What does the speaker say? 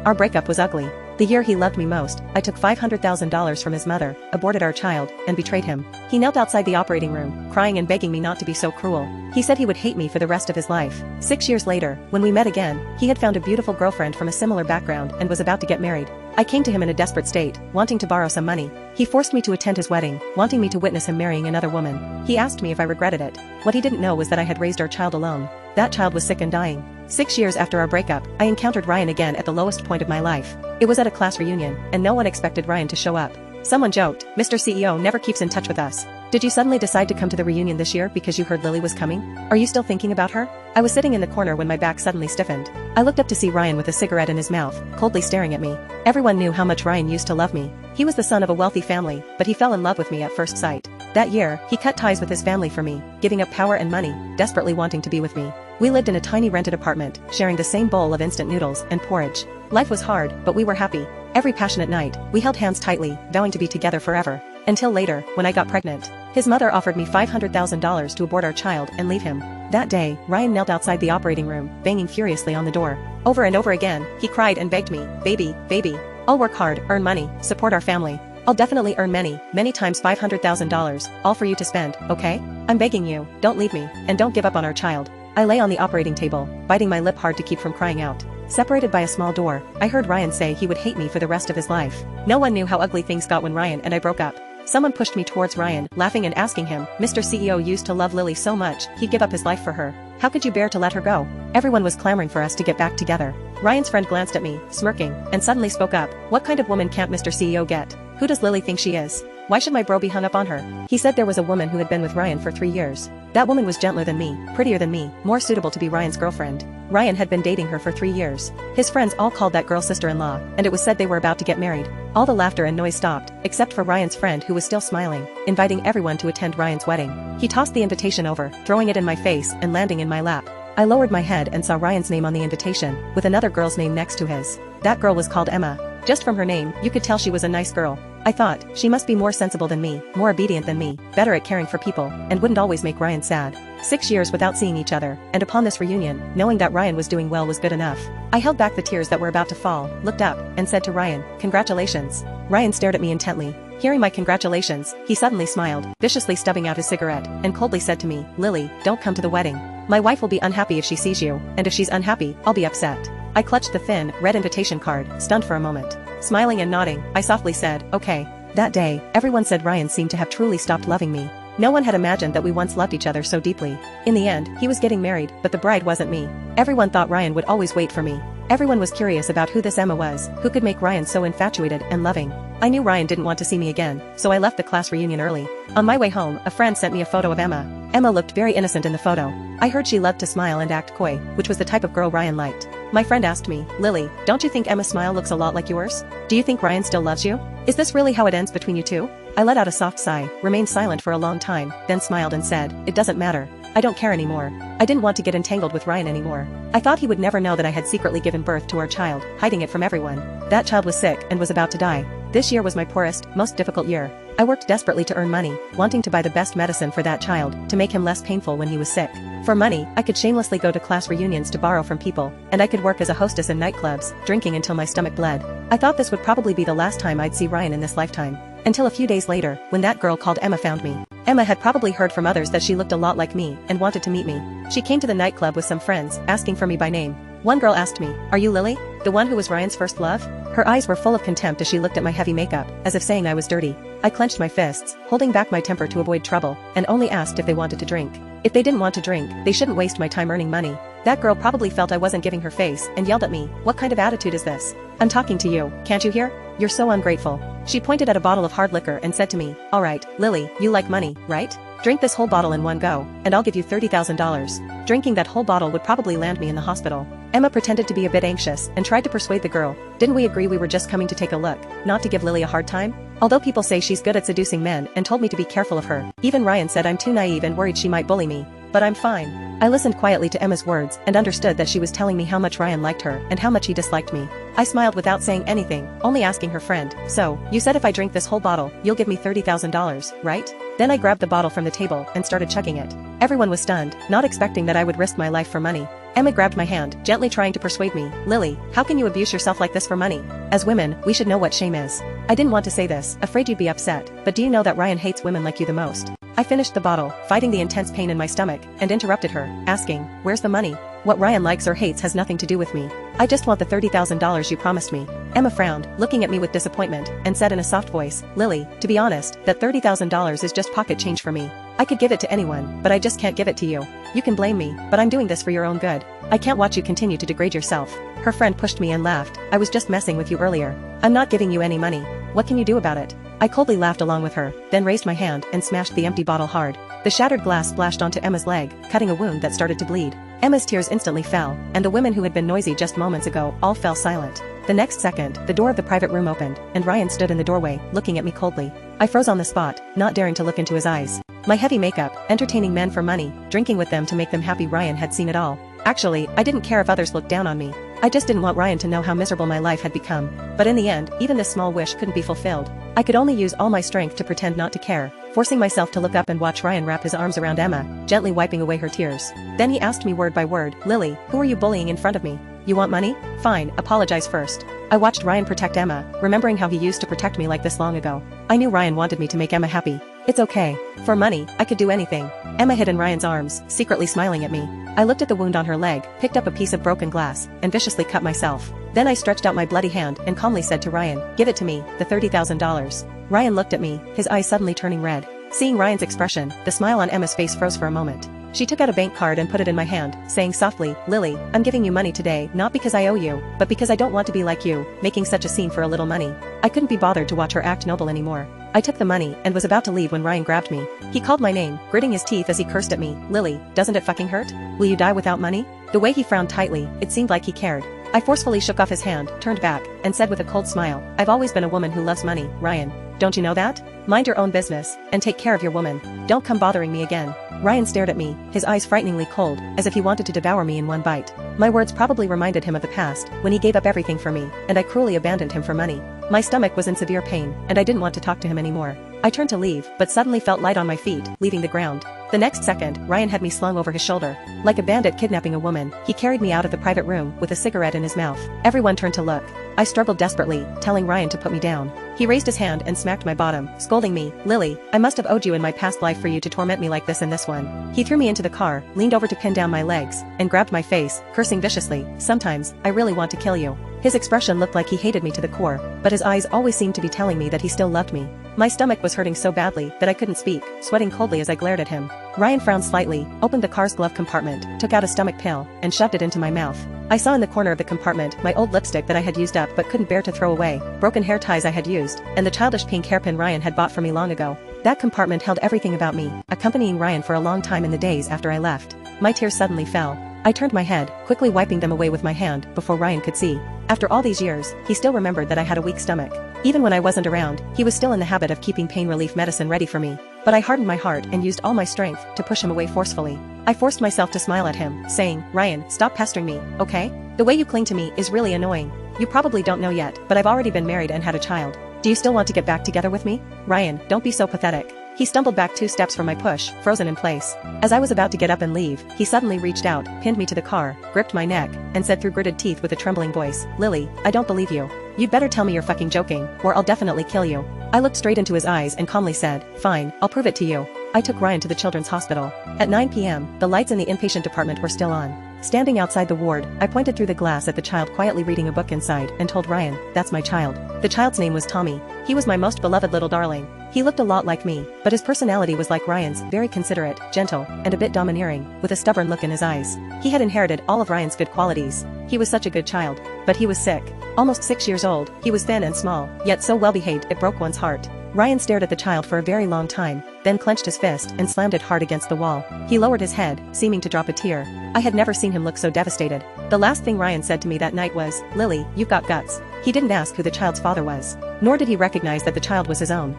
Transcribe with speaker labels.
Speaker 1: Our breakup was ugly. The year he loved me most, I took $500,000 from his mother, aborted our child, and betrayed him. He knelt outside the operating room, crying and begging me not to be so cruel. He said he would hate me for the rest of his life. 6 years later, when we met again, he had found a beautiful girlfriend from a similar background and was about to get married. I came to him in a desperate state, wanting to borrow some money. He forced me to attend his wedding, wanting me to witness him marrying another woman. He asked me if I regretted it. What he didn't know was that I had raised our child alone. That child was sick and dying. 6 years after our breakup, I encountered Ryan again at the lowest point of my life. It was at a class reunion, and no one expected Ryan to show up. Someone joked, "Mr. CEO never keeps in touch with us. Did you suddenly decide to come to the reunion this year because you heard Lily was coming? Are you still thinking about her?" I was sitting in the corner when my back suddenly stiffened. I looked up to see Ryan with a cigarette in his mouth, coldly staring at me. Everyone knew how much Ryan used to love me. He was the son of a wealthy family, but he fell in love with me at first sight. That year, he cut ties with his family for me, giving up power and money, desperately wanting to be with me. We lived in a tiny rented apartment, sharing the same bowl of instant noodles and porridge. Life was hard, but we were happy. Every passionate night, we held hands tightly, vowing to be together forever. Until later, when I got pregnant. His mother offered me $500,000 to abort our child and leave him. That day, Ryan knelt outside the operating room, banging furiously on the door. Over and over again, he cried and begged me, "Baby, baby. I'll work hard, earn money, support our family. I'll definitely earn many times $500,000, all for you to spend, okay? I'm begging you, don't leave me, and don't give up on our child." I lay on the operating table, biting my lip hard to keep from crying out. Separated by a small door, I heard Ryan say he would hate me for the rest of his life. No one knew how ugly things got when Ryan and I broke up. Someone pushed me towards Ryan, laughing and asking him, "Mr. CEO used to love Lily so much, he'd give up his life for her. How could you bear to let her go?" Everyone was clamoring for us to get back together. Ryan's friend glanced at me, smirking, and suddenly spoke up, "What kind of woman can't Mr. CEO get? Who does Lily think she is? Why should my bro be hung up on her?" He said there was a woman who had been with Ryan for 3 years. That woman was gentler than me, prettier than me, more suitable to be Ryan's girlfriend. Ryan had been dating her for 3 years. His friends all called that girl sister-in-law, and it was said they were about to get married. All the laughter and noise stopped, except for Ryan's friend who was still smiling, inviting everyone to attend Ryan's wedding. He tossed the invitation over, throwing it in my face and landing in my lap. I lowered my head and saw Ryan's name on the invitation, with another girl's name next to his. That girl was called Emma. Just from her name, you could tell she was a nice girl. I thought, she must be more sensible than me, more obedient than me, better at caring for people, and wouldn't always make Ryan sad. 6 years without seeing each other, and upon this reunion, knowing that Ryan was doing well was good enough. I held back the tears that were about to fall, looked up, and said to Ryan, "Congratulations." Ryan stared at me intently. Hearing my congratulations, he suddenly smiled, viciously stubbing out his cigarette, and coldly said to me, "Lily, don't come to the wedding. My wife will be unhappy if she sees you, and if she's unhappy, I'll be upset." I clutched the thin, red invitation card, stunned for a moment. Smiling and nodding, I softly said, "Okay." That day, everyone said Ryan seemed to have truly stopped loving me. No one had imagined that we once loved each other so deeply. In the end, he was getting married, but the bride wasn't me. Everyone thought Ryan would always wait for me. Everyone was curious about who this Emma was, who could make Ryan so infatuated and loving. I knew Ryan didn't want to see me again, so I left the class reunion early. On my way home, a friend sent me a photo of Emma. Emma looked very innocent in the photo. I heard she loved to smile and act coy, which was the type of girl Ryan liked. My friend asked me, "Lily, don't you think Emma's smile looks a lot like yours? Do you think Ryan still loves you? Is this really how it ends between you two?" I let out a soft sigh, remained silent for a long time, then smiled and said, "It doesn't matter. I don't care anymore." I didn't want to get entangled with Ryan anymore. I thought he would never know that I had secretly given birth to our child, hiding it from everyone. That child was sick and was about to die. This year was my poorest, most difficult year. I worked desperately to earn money, wanting to buy the best medicine for that child, to make him less painful when he was sick. For money, I could shamelessly go to class reunions to borrow from people, and I could work as a hostess in nightclubs, drinking until my stomach bled. I thought this would probably be the last time I'd see Ryan in this lifetime. Until a few days later, when that girl called Emma found me. Emma had probably heard from others that she looked a lot like me, and wanted to meet me. She came to the nightclub with some friends, asking for me by name. One girl asked me, "Are you Lily? The one who was Ryan's first love?" Her eyes were full of contempt as she looked at my heavy makeup, as if saying I was dirty. I clenched my fists, holding back my temper to avoid trouble, and only asked if they wanted to drink. If they didn't want to drink, they shouldn't waste my time earning money. That girl probably felt I wasn't giving her face, and yelled at me, "What kind of attitude is this? I'm talking to you, can't you hear? You're so ungrateful." She pointed at a bottle of hard liquor and said to me, "All right, Lily, you like money, right? Drink this whole bottle in one go, and I'll give you $30,000. Drinking that whole bottle would probably land me in the hospital. Emma pretended to be a bit anxious and tried to persuade the girl. Didn't we agree we were just coming to take a look, not to give Lily a hard time? Although people say she's good at seducing men and told me to be careful of her, even Ryan said I'm too naive and worried she might bully me. But I'm fine. I listened quietly to Emma's words and understood that she was telling me how much Ryan liked her and how much he disliked me. I smiled without saying anything, only asking her friend, "So, you said if I drink this whole bottle, you'll give me $30,000, right?" Then I grabbed the bottle from the table and started chugging it. Everyone was stunned, not expecting that I would risk my life for money. Emma grabbed my hand, gently trying to persuade me. "Lily, how can you abuse yourself like this for money? As women, we should know what shame is." I didn't want to say this, afraid you'd be upset, but do you know that Ryan hates women like you the most? I finished the bottle, fighting the intense pain in my stomach, and interrupted her, asking, "Where's the money? What Ryan likes or hates has nothing to do with me. I just want the $30,000 you promised me." Emma frowned, looking at me with disappointment, and said in a soft voice, "Lily, to be honest, that $30,000 is just pocket change for me. I could give it to anyone, but I just can't give it to you. You can blame me, but I'm doing this for your own good. I can't watch you continue to degrade yourself." Her friend pushed me and laughed. "I was just messing with you earlier. I'm not giving you any money. What can you do about it?" I coldly laughed along with her, then raised my hand and smashed the empty bottle hard. The shattered glass splashed onto Emma's leg, cutting a wound that started to bleed. Emma's tears instantly fell, and the women who had been noisy just moments ago all fell silent. The next second, the door of the private room opened, and Ryan stood in the doorway, looking at me coldly. I froze on the spot, not daring to look into his eyes. My heavy makeup, entertaining men for money, drinking with them to make them happy, Ryan had seen it all. Actually, I didn't care if others looked down on me. I just didn't want Ryan to know how miserable my life had become. But in the end, even this small wish couldn't be fulfilled. I could only use all my strength to pretend not to care, forcing myself to look up and watch Ryan wrap his arms around Emma, gently wiping away her tears. Then he asked me word by word, "Lily, who are you bullying in front of me? You want money? Fine, apologize first." I watched Ryan protect Emma, remembering how he used to protect me like this long ago. I knew Ryan wanted me to make Emma happy. It's okay. For money, I could do anything. Emma hid in Ryan's arms, secretly smiling at me. I looked at the wound on her leg, picked up a piece of broken glass, and viciously cut myself. Then I stretched out my bloody hand and calmly said to Ryan, "Give it to me, the $30,000. Ryan looked at me, his eyes suddenly turning red. Seeing Ryan's expression, the smile on Emma's face froze for a moment. She took out a bank card and put it in my hand, saying softly, "Lily, I'm giving you money today not because I owe you, but because I don't want to be like you, making such a scene for a little money." I couldn't be bothered to watch her act noble anymore. I took the money and was about to leave when Ryan grabbed me. He called my name, gritting his teeth as he cursed at me. "Lily, doesn't it fucking hurt? Will you die without money?" The way he frowned tightly, it seemed like he cared. I forcefully shook off his hand, turned back, and said with a cold smile, "I've always been a woman who loves money, Ryan. Don't you know that? Mind your own business, and take care of your woman. Don't come bothering me again." Ryan stared at me, his eyes frighteningly cold, as if he wanted to devour me in one bite. My words probably reminded him of the past, when he gave up everything for me, and I cruelly abandoned him for money. My stomach was in severe pain, and I didn't want to talk to him anymore. I turned to leave, but suddenly felt light on my feet, leaving the ground. The next second, Ryan had me slung over his shoulder. Like a bandit kidnapping a woman, he carried me out of the private room, with a cigarette in his mouth. Everyone turned to look. I struggled desperately, telling Ryan to put me down. He raised his hand and smacked my bottom, scolding me, "Lily, I must have owed you in my past life for you to torment me like this in this one." He threw me into the car, leaned over to pin down my legs, and grabbed my face, cursing viciously, "Sometimes, I really want to kill you." His expression looked like he hated me to the core, but his eyes always seemed to be telling me that he still loved me. My stomach was hurting so badly that I couldn't speak, sweating coldly as I glared at him. Ryan frowned slightly, opened the car's glove compartment, took out a stomach pill, and shoved it into my mouth. I saw in the corner of the compartment my old lipstick that I had used up but couldn't bear to throw away, broken hair ties I had used, and the childish pink hairpin Ryan had bought for me long ago. That compartment held everything about me, accompanying Ryan for a long time in the days after I left. My tears suddenly fell. I turned my head, quickly wiping them away with my hand, before Ryan could see. After all these years, he still remembered that I had a weak stomach. Even when I wasn't around, he was still in the habit of keeping pain relief medicine ready for me. But I hardened my heart and used all my strength to push him away forcefully. I forced myself to smile at him, saying, "Ryan, stop pestering me, okay? The way you cling to me is really annoying. You probably don't know yet, but I've already been married and had a child. Do you still want to get back together with me? Ryan, don't be so pathetic." He stumbled back 2 steps from my push, frozen in place. As I was about to get up and leave, he suddenly reached out, pinned me to the car, gripped my neck, and said through gritted teeth with a trembling voice, "Lily, I don't believe you. You'd better tell me you're fucking joking, or I'll definitely kill you." I looked straight into his eyes and calmly said, "Fine, I'll prove it to you." I took Ryan to the children's hospital. At 9 p.m., the lights in the inpatient department were still on. Standing outside the ward, I pointed through the glass at the child quietly reading a book inside and told Ryan, "That's my child." The child's name was Tommy. He was my most beloved little darling. He looked a lot like me, but his personality was like Ryan's, very considerate, gentle, and a bit domineering, with a stubborn look in his eyes. He had inherited all of Ryan's good qualities. He was such a good child. But he was sick. Almost 6 years old, he was thin and small, yet so well-behaved it broke one's heart. Ryan stared at the child for a very long time, then clenched his fist and slammed it hard against the wall. He lowered his head, seeming to drop a tear. I had never seen him look so devastated. The last thing Ryan said to me that night was, "Lily, you've got guts." He didn't ask who the child's father was, nor did he recognize that the child was his own.